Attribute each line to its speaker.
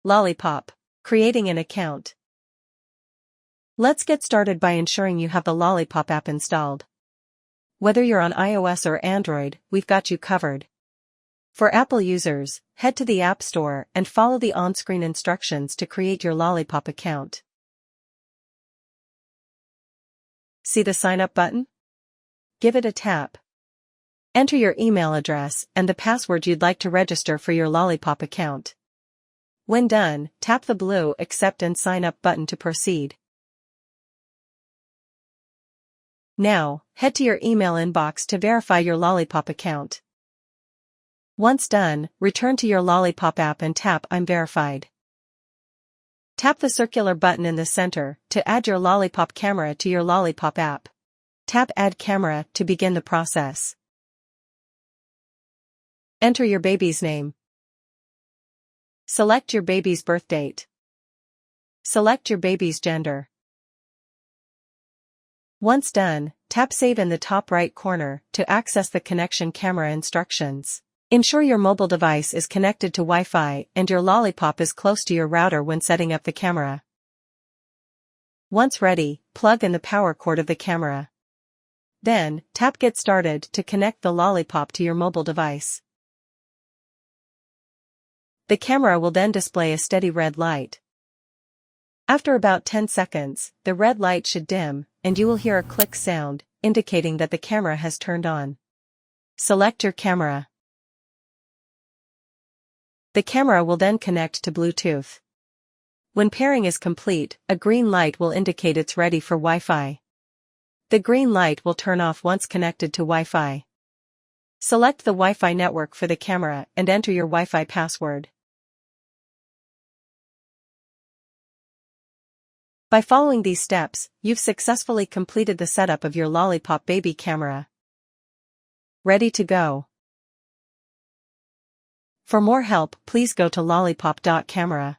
Speaker 1: Lollipop. Creating an account. Let's get started by ensuring you have the Lollipop app installed. Whether you're on iOS or Android, we've got you covered. For Apple users, head to the App Store and follow the on-screen instructions to create your Lollipop account. See the Sign Up button? Give it a tap. Enter your email address and the password you'd like to register for your Lollipop account. When done, tap the blue Accept and Sign Up button to proceed. Now, head to your email inbox to verify your Lollipop account. Once done, return to your Lollipop app and tap I'm verified. Tap the circular button in the center to add your Lollipop camera to your Lollipop app. Tap Add Camera to begin the process. Enter your baby's name. Select your baby's birth date. Select your baby's gender. Once done, tap Save in the top right corner to access the connection camera instructions. Ensure your mobile device is connected to Wi-Fi and your Lollipop is close to your router when setting up the camera. Once ready, plug in the power cord of the camera. Then, tap Get Started to connect the Lollipop to your mobile device. The camera will then display a steady red light. After about 10 seconds, the red light should dim, and you will hear a click sound, indicating that the camera has turned on. Select your camera. The camera will then connect to Bluetooth. When pairing is complete, a green light will indicate it's ready for Wi-Fi. The green light will turn off once connected to Wi-Fi. Select the Wi-Fi network for the camera and enter your Wi-Fi password. By following these steps, you've successfully completed the setup of your Lollipop Baby Camera. Ready to go. For more help, please go to lollipop.camera.